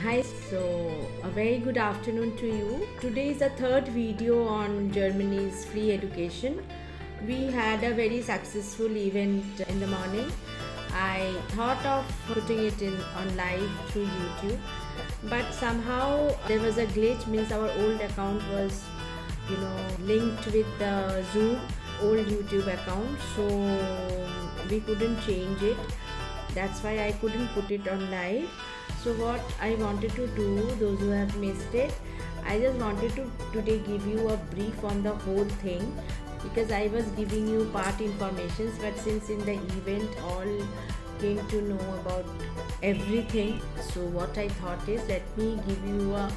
Hi, so a very good afternoon to you. Today is the third video on Germany's free education. We had a very successful event in the morning. I thought of putting it in on live through YouTube, but somehow there was a glitch, means our old account was linked with the Zoom old YouTube account, so we couldn't change it. That's why I couldn't put it on live. So what I wanted to do, those who have missed it, I just wanted to today give you a brief on the whole thing, because I was giving you part informations, but since in the event all came to know about everything, so what I thought is, let me give you a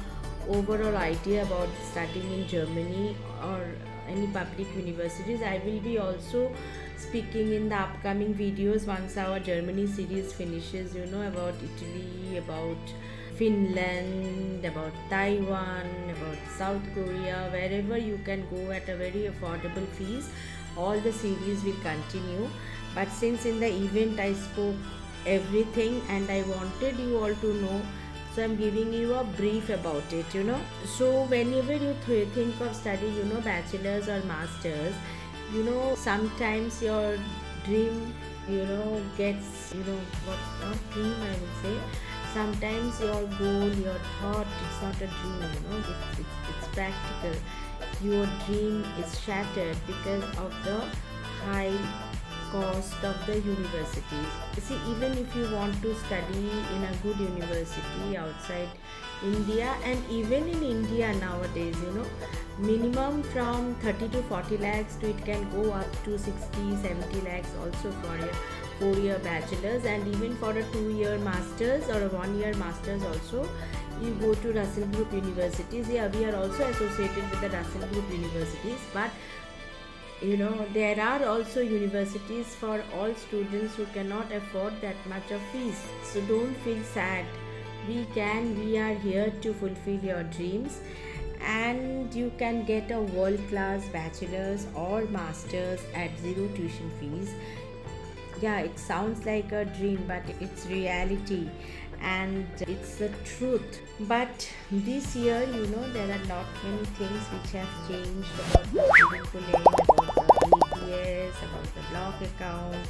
overall idea about studying in Germany or any public universities. I will be also speaking in the upcoming videos once our Germany series finishes, about Italy, about Finland, about Taiwan, about South Korea, wherever you can go at a very affordable fees. All the series will continue, but since in the event I spoke everything and I wanted you all to know, so I'm giving you a brief about it. So whenever you think of study, bachelor's or master's, sometimes your dream, gets, what, not dream I will say, sometimes your goal, your thought, it's not a dream, it's practical. Your dream is shattered because of the high cost of the universities. See, even if you want to study in a good university outside India, and even in India nowadays, minimum from 30 to 40 lakhs to it can go up to 60-70 lakhs also for a 4-year bachelor's, and even for a 2-year master's or a 1-year master's also you go to Russell Group universities. Yeah, we are also associated with the Russell Group universities, but there are also universities for all students who cannot afford that much of fees. So don't feel sad. We are here to fulfill your dreams, and you can get a world-class bachelor's or master's at zero tuition fees. Yeah, it sounds like a dream, but it's reality and it's the truth. But this year, there are not many things which have changed about the curriculum, about the APS, about the block account.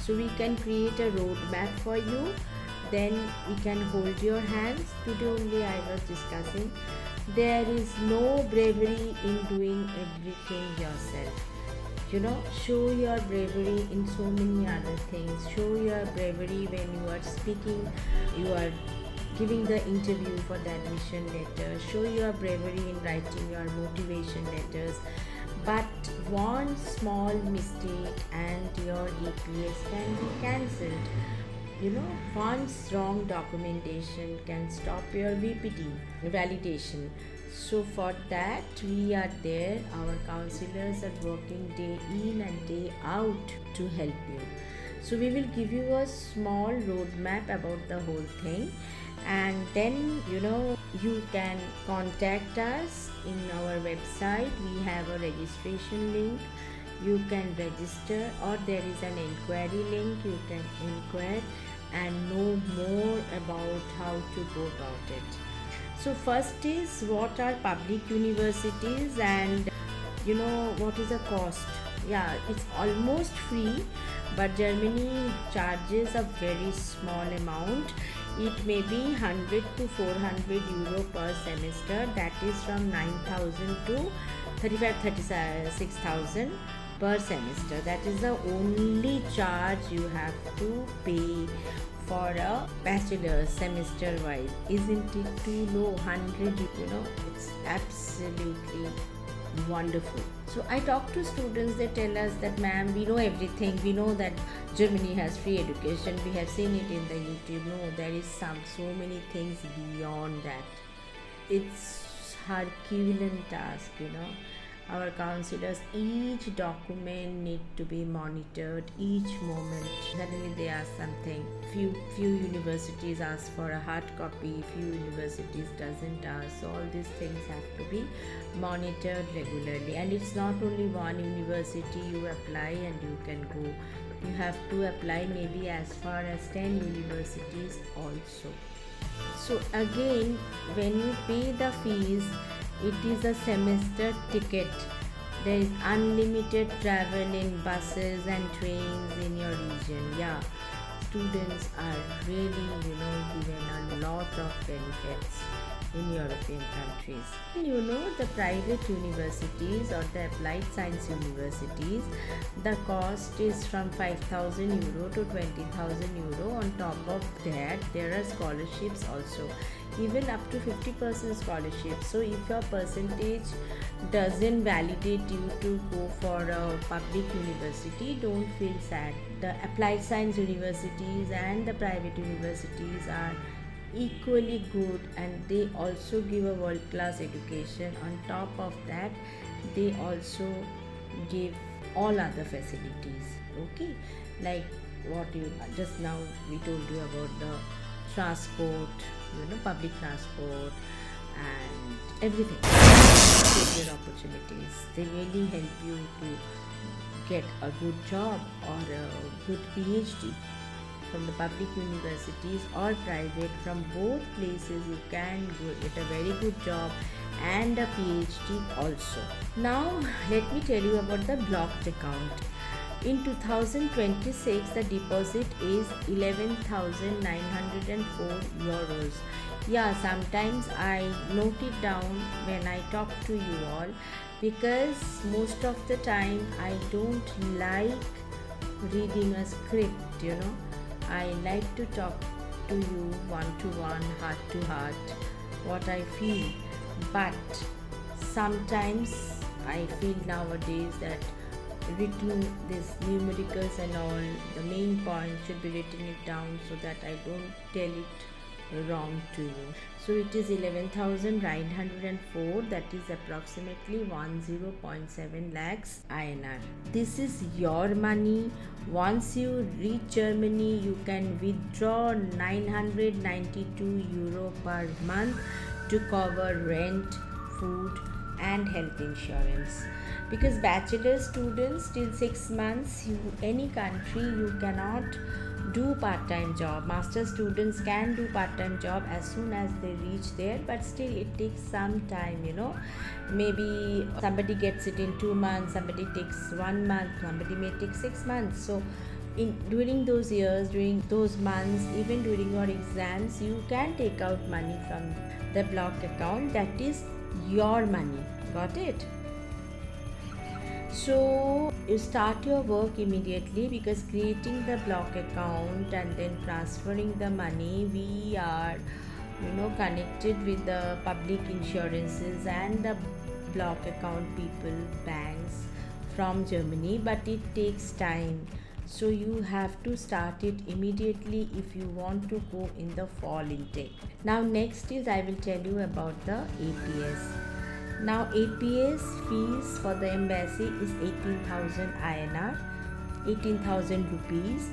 So we can create a roadmap for you. Then we can hold your hands. Today only I was discussing, there is no bravery in doing everything yourself. Show your bravery in so many other things. Show your bravery when you are speaking, you are giving the interview for the admission letter. Show your bravery in writing your motivation letters. But one small mistake and your APS can be cancelled. One wrong documentation can stop your VPT validation. So for that we are there. Our counselors are working day in and day out to help you. So we will give you a small roadmap about the whole thing, and then you can contact us in our website. We have a registration link. You can register, or there is an inquiry link. You can inquire and know more about how to go about it. So first is, what are public universities, and what is the cost? Yeah, it's almost free, but Germany charges a very small amount. It may be 100 to 400 euro per semester. That is from 9,000 to 36,000 per semester. That is the only charge you have to pay for a bachelor's semester wise. Isn't it too low? 100, it's absolutely wonderful. So I talk to students, they tell us that, ma'am, we know everything. We know that Germany has free education. We have seen it in the YouTube. No, there is so many things beyond that. It's Herculean task, Our counselors, each document need to be monitored, each moment. Suddenly they ask something. Few universities ask for a hard copy, few universities doesn't ask. So all these things have to be monitored regularly. And it's not only one university you apply and you can go. You have to apply maybe as far as 10 universities also. So again, when you pay the fees, it is a semester ticket. There is unlimited travel in buses and trains in your region. Yeah, students are really, given a lot of benefits in European countries. The private universities or the applied science universities, the cost is from 5,000 euro to 20,000 euro. On top of that, there are scholarships also, even up to 50% scholarship. So if your percentage doesn't validate you to go for a public university, don't feel sad. The applied science universities and the private universities are equally good, and they also give a world class education. On top of that, they also give all other facilities, okay, like what you just now we told you about the transport, public transport and everything. Career opportunities, they really help you to get a good job or a good PhD. From the public universities or private, from both places you can get a very good job and a PhD also. Now let me tell you about the blocked account. In 2026, the deposit is 11,904 euros. Yeah, sometimes I note it down when I talk to you all, because most of the time I don't like reading a script, I like to talk to you one-to-one, heart-to-heart, what I feel. But sometimes I feel nowadays that written these numericals and all, the main point should be written it down so that I don't tell it wrong to you. So it is 11,904, that is approximately 10.7 lakhs INR. This is your money. Once you reach Germany, you can withdraw 992 euro per month to cover rent, food and health insurance. Because bachelor students till 6 months, any country you cannot do part-time job. Master students can do part-time job as soon as they reach there, but still it takes some time, maybe somebody gets it in 2 months, somebody takes 1 month, somebody may take 6 months. So during those years, during those months, even during your exams, you can take out money from the block account. That is your money. Got it? So you start your work immediately, because creating the block account and then transferring the money, we are connected with the public insurances and the block account people, banks from Germany, but it takes time. So you have to start it immediately if you want to go in the fall intake. Now next is I will tell you about the APS. Now APS fees for the embassy is 18,000 INR, 18,000 rupees.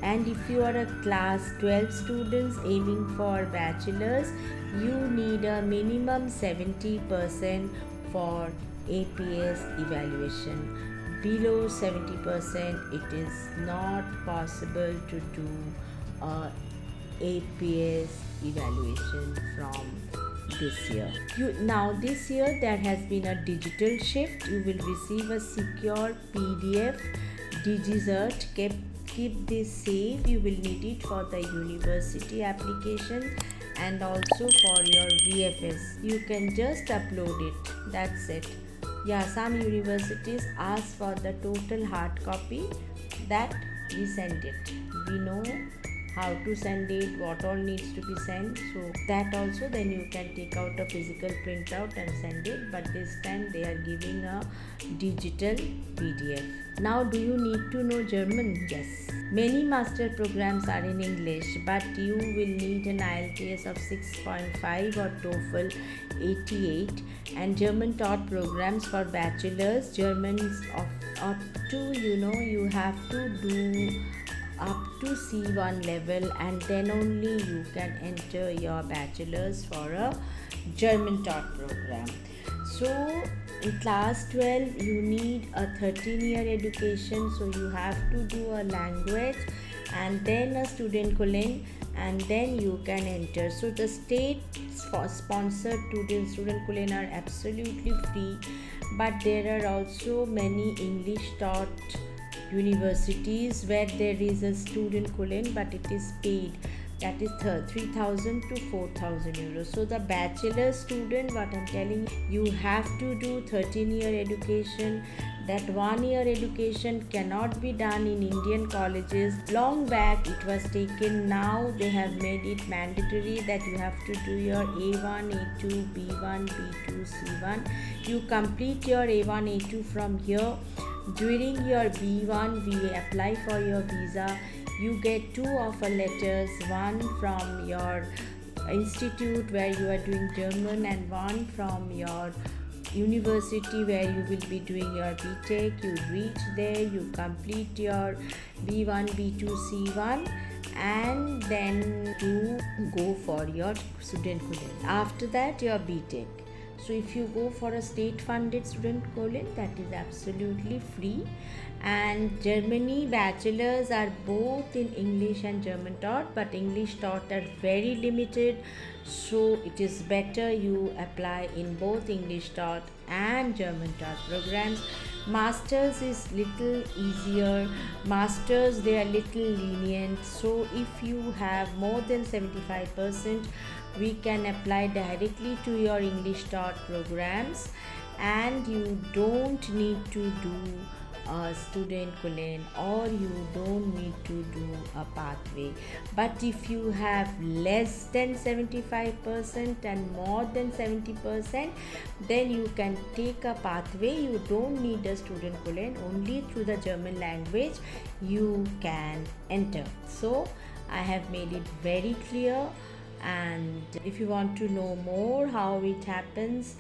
And if you are a class 12 students aiming for bachelors, you need a minimum 70% for APS evaluation. Below 70%, it is not possible to do a APS evaluation from this year. Now this year there has been a digital shift. You will receive a secure PDF digicert. Keep this safe. You will need it for the university application and also for your VFS. You can just upload it. That's it. Yeah, some universities ask for the total hard copy, that we send it. We know how to send it, what all needs to be sent, so that also then you can take out a physical printout and send it, but this time they are giving a digital PDF. Now, do you need to know German? Yes. Many master programs are in English, but you will need an IELTS of 6.5 or TOEFL 88, and German taught programs for bachelors, Germans of up to, you have to do up to C1 level, and then only you can enter your bachelor's for a German taught program. So In class 12 you need a 13-year education, so you have to do a language and then a student colon, and then you can enter. So the state sponsored student colon are absolutely free, but there are also many English taught universities where there is a student colon but it is paid, that is 3,000 to 4,000 euros. So the bachelor student, what I'm telling you, you have to do 13-year education. That 1-year education cannot be done in Indian colleges. Long back it was taken, now they have made it mandatory that you have to do your A1, A2, B1, B2, C1. You complete your A1, A2 from here. During your B1 we apply for your visa. You get 2 offer letters, one from your institute where you are doing German and one from your university where you will be doing your BTech. You reach there, you complete your B1, B2, C1, and then you go for your student colon. After that your BTech. So if you go for a state funded student colon, that is absolutely free. And Germany bachelors are both in English and German taught, but English taught are very limited, so it is better you apply in both English taught and German taught programs. Masters is little easier. Masters, they are little lenient, so if you have more than 75%, we can apply directly to your English taught programs, and you don't need to do a student colon, or you don't need to do a pathway. But if you have less than 75% and more than 70%, then you can take a pathway. You don't need a student colon, only through the German language you can enter. So I have made it very clear, and if you want to know more how it happens,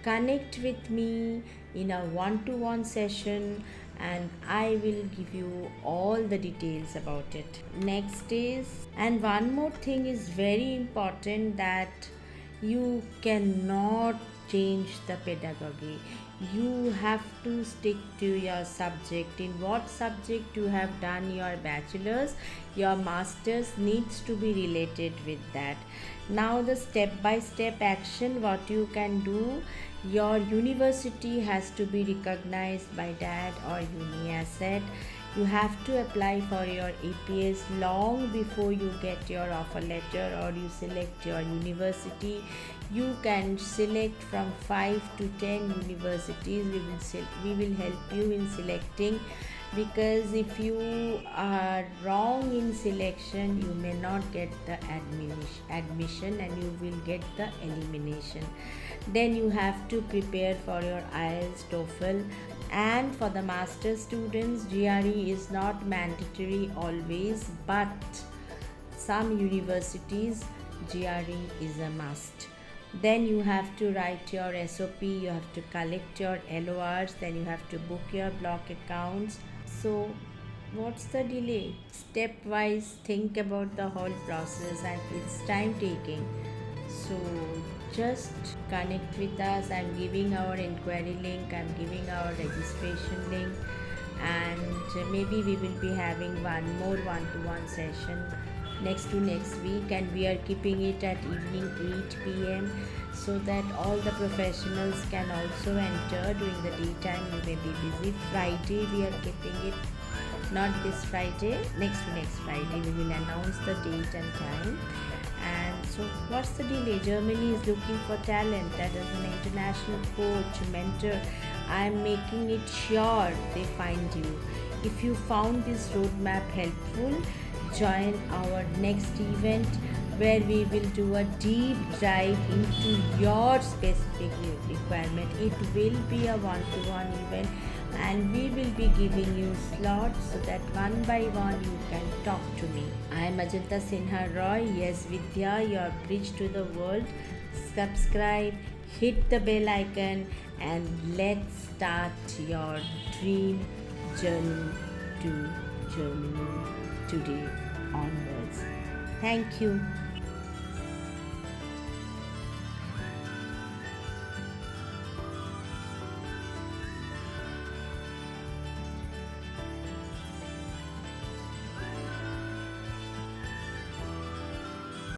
connect with me in a one-to-one session and I will give you all the details about it. Next is, and one more thing is very important, that you cannot change the pedagogy. You have to stick to your subject. In what subject you have done your bachelor's, your master's needs to be related with that. Now the step-by-step action, what you can do, your university has to be recognized by DAD or UniAsset. You have to apply for your APS long before you get your offer letter or you select your university. You can select from 5 to 10 universities. We will help you in selecting, because if you are wrong in selection, you may not get the admission and you will get the elimination. Then you have to prepare for your IELTS, TOEFL, and for the master students, GRE is not mandatory always, but some universities GRE is a must. Then you have to write your SOP, you have to collect your LORs, then you have to book your block accounts. So what's the delay? Stepwise think about the whole process, and it's time taking. So just connect with us. I'm giving our inquiry link, I'm giving our registration link, and maybe we will be having one more one-to-one session next week, and we are keeping it at evening 8 p.m. so that all the professionals can also enter. During the daytime you may be busy. Friday we are keeping it, not this Friday, next Friday we will announce the date and time. And so what's the delay? Germany is looking for talent, that is an international coach, mentor. I'm making it sure they find you. If you found this roadmap helpful, join our next event where we will do a deep dive into your specific requirement. It will be a one-to-one event, and we will be giving you slots so that one by one you can talk to me. I am Ajanta Sinha Roy, YesVidya, your bridge to the world. Subscribe, hit the bell icon, and let's start your dream journey to Germany today onwards. Thank you.